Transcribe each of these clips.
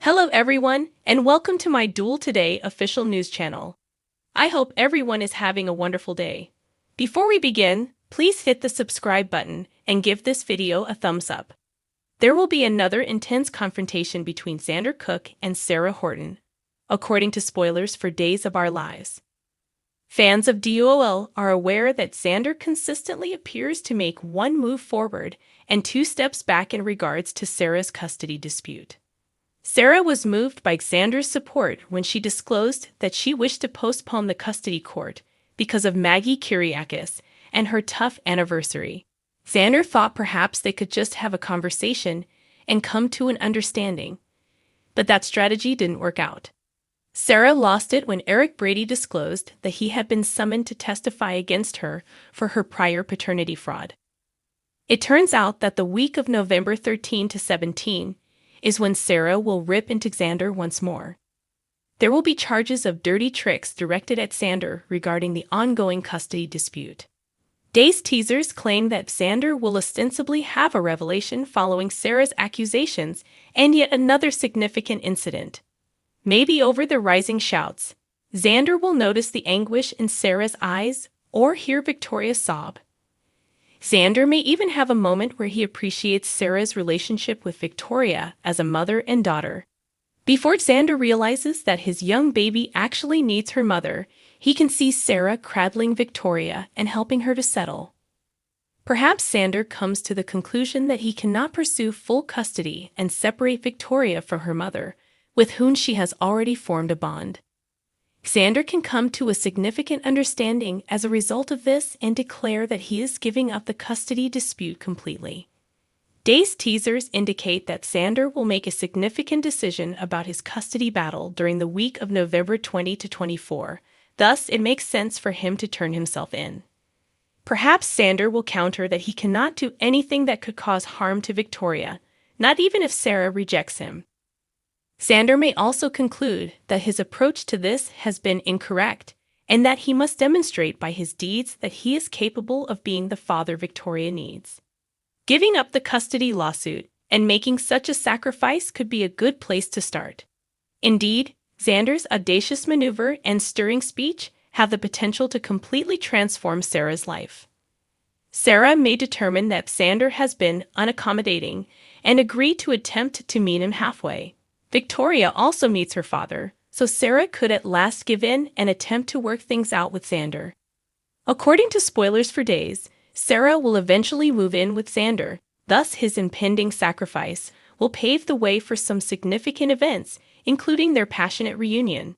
Hello everyone, and welcome to my Duel Today official news channel. I hope everyone is having a wonderful day. Before we begin, please hit the subscribe button and give this video a thumbs up. There will be another intense confrontation between Xander Cook and Sarah Horton, according to spoilers for Days of Our Lives. Fans of DOL are aware that Xander consistently appears to make one move forward and two steps back in regards to Sarah's custody dispute. Sarah was moved by Xander's support when she disclosed that she wished to postpone the custody court because of Maggie Kyriakis and her tough anniversary. Xander thought perhaps they could just have a conversation and come to an understanding, but that strategy didn't work out. Sarah lost it when Eric Brady disclosed that he had been summoned to testify against her for her prior paternity fraud. It turns out that the week of November 13 to 17 is when Sarah will rip into Xander once more. There will be charges of dirty tricks directed at Xander regarding the ongoing custody dispute. Days teasers claim that Xander will ostensibly have a revelation following Sarah's accusations and yet another significant incident. Maybe over the rising shouts, Xander will notice the anguish in Sarah's eyes or hear Victoria sob. Xander may even have a moment where he appreciates Sarah's relationship with Victoria as a mother and daughter. Before Xander realizes that his young baby actually needs her mother, he can see Sarah cradling Victoria and helping her to settle. Perhaps Xander comes to the conclusion that he cannot pursue full custody and separate Victoria from her mother, with whom she has already formed a bond. Xander can come to a significant understanding as a result of this and declare that he is giving up the custody dispute completely. Days teasers indicate that Xander will make a significant decision about his custody battle during the week of November 20 to 24, thus it makes sense for him to turn himself in. Perhaps Xander will counter that he cannot do anything that could cause harm to Victoria, not even if Sarah rejects him. Xander may also conclude that his approach to this has been incorrect, and that he must demonstrate by his deeds that he is capable of being the father Victoria needs. Giving up the custody lawsuit and making such a sacrifice could be a good place to start. Indeed, Xander's audacious maneuver and stirring speech have the potential to completely transform Sarah's life. Sarah may determine that Xander has been unaccommodating and agree to attempt to meet him halfway. Victoria also meets her father, so Sarah could at last give in and attempt to work things out with Xander. According to spoilers for Days, Sarah will eventually move in with Xander, thus his impending sacrifice will pave the way for some significant events, including their passionate reunion.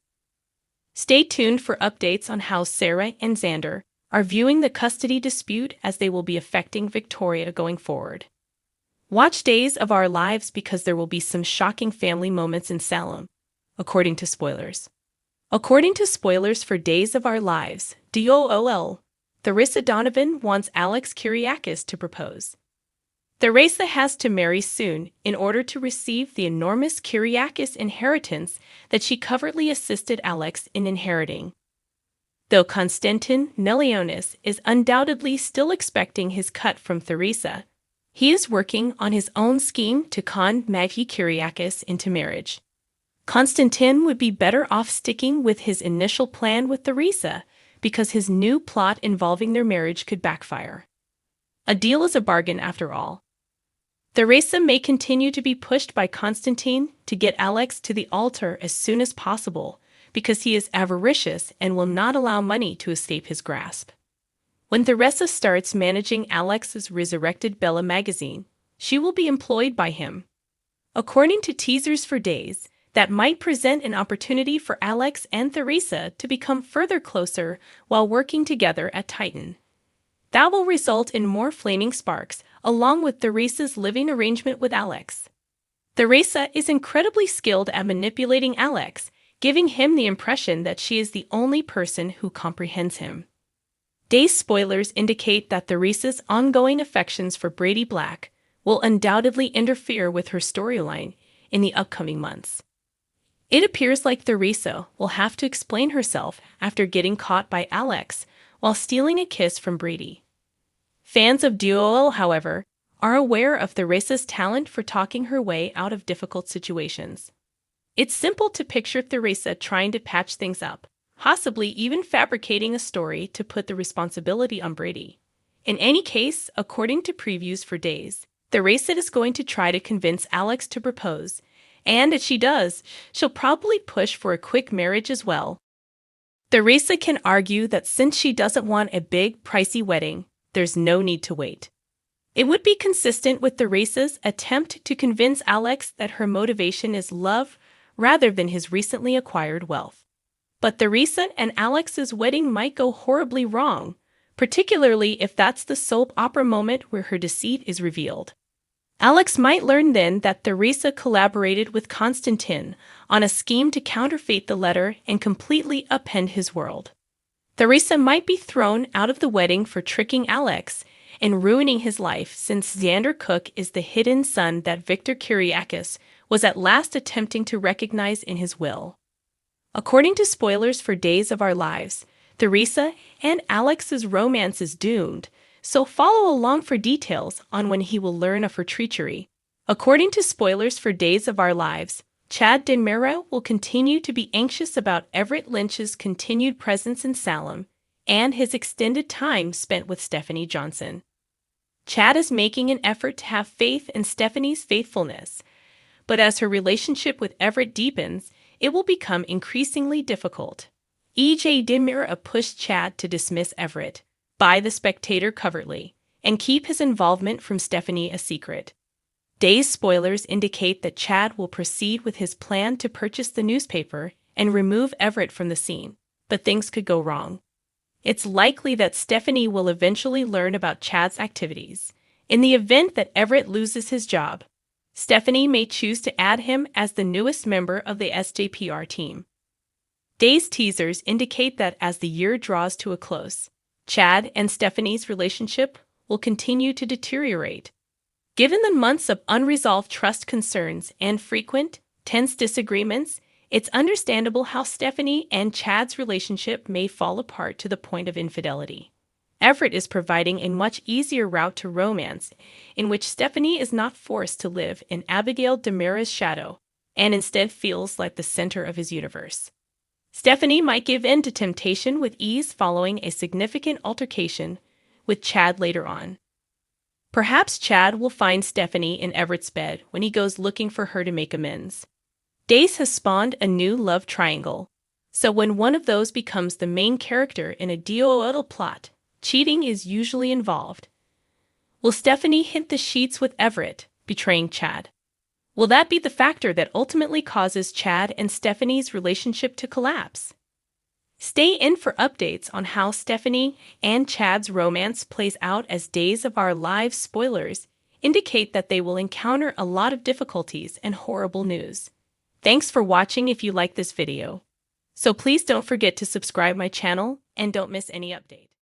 Stay tuned for updates on how Sarah and Xander are viewing the custody dispute as they will be affecting Victoria going forward. Watch Days of Our Lives because there will be some shocking family moments in Salem, according to spoilers. According to spoilers for Days of Our Lives, DOOL, Theresa Donovan wants Alex Kyriakis to propose. Theresa has to marry soon in order to receive the enormous Kyriakis inheritance that she covertly assisted Alex in inheriting. Though Konstantin Nelionis is undoubtedly still expecting his cut from Theresa, he is working on his own scheme to con Maggie Kyriakis into marriage. Konstantin would be better off sticking with his initial plan with Theresa because his new plot involving their marriage could backfire. A deal is a bargain after all. Theresa may continue to be pushed by Konstantin to get Alex to the altar as soon as possible because he is avaricious and will not allow money to escape his grasp. When Theresa starts managing Alex's resurrected Bella magazine, she will be employed by him. According to teasers for Days, that might present an opportunity for Alex and Theresa to become further closer while working together at Titan. That will result in more flaming sparks, along with Theresa's living arrangement with Alex. Theresa is incredibly skilled at manipulating Alex, giving him the impression that she is the only person who comprehends him. Days spoilers indicate that Theresa's ongoing affections for Brady Black will undoubtedly interfere with her storyline in the upcoming months. It appears like Theresa will have to explain herself after getting caught by Alex while stealing a kiss from Brady. Fans of DOL, however, are aware of Theresa's talent for talking her way out of difficult situations. It's simple to picture Theresa trying to patch things up, possibly even fabricating a story to put the responsibility on Brady. In any case, according to previews for days, Theresa is going to try to convince Alex to propose, and if she does, she'll probably push for a quick marriage as well. Theresa can argue that since she doesn't want a big, pricey wedding, there's no need to wait. It would be consistent with Theresa's attempt to convince Alex that her motivation is love rather than his recently acquired wealth. But Theresa and Alex's wedding might go horribly wrong, particularly if that's the soap opera moment where her deceit is revealed. Alex might learn then that Theresa collaborated with Constantine on a scheme to counterfeit the letter and completely upend his world. Theresa might be thrown out of the wedding for tricking Alex and ruining his life, since Xander Cook is the hidden son that Victor Kiriakis was at last attempting to recognize in his will. According to spoilers for Days of Our Lives, Theresa and Alex's romance is doomed, so follow along for details on when he will learn of her treachery. According to spoilers for Days of Our Lives, Chad DiMera will continue to be anxious about Everett Lynch's continued presence in Salem and his extended time spent with Stephanie Johnson. Chad is making an effort to have faith in Stephanie's faithfulness, but as her relationship with Everett deepens, it will become increasingly difficult. E.J. DiMera pushed Chad to dismiss Everett, buy The Spectator covertly, and keep his involvement from Stephanie a secret. Days spoilers indicate that Chad will proceed with his plan to purchase the newspaper and remove Everett from the scene, but things could go wrong. It's likely that Stephanie will eventually learn about Chad's activities. In the event that Everett loses his job, Stephanie may choose to add him as the newest member of the SJPR team. Days teasers indicate that as the year draws to a close, Chad and Stephanie's relationship will continue to deteriorate. Given the months of unresolved trust concerns and frequent, tense disagreements, it's understandable how Stephanie and Chad's relationship may fall apart to the point of infidelity. Everett is providing a much easier route to romance, in which Stephanie is not forced to live in Abigail DiMera's shadow, and instead feels like the center of his universe. Stephanie might give in to temptation with ease following a significant altercation with Chad later on. Perhaps Chad will find Stephanie in Everett's bed when he goes looking for her to make amends. Days has spawned a new love triangle, so when one of those becomes the main character in a dual plot, cheating is usually involved. Will Stephanie hit the sheets with Everett, betraying Chad? Will that be the factor that ultimately causes Chad and Stephanie's relationship to collapse? Stay in for updates on how Stephanie and Chad's romance plays out, as Days of Our Lives spoilers indicate that they will encounter a lot of difficulties and horrible news. Thanks for watching. If you like this video, so please don't forget to subscribe my channel and don't miss any updates.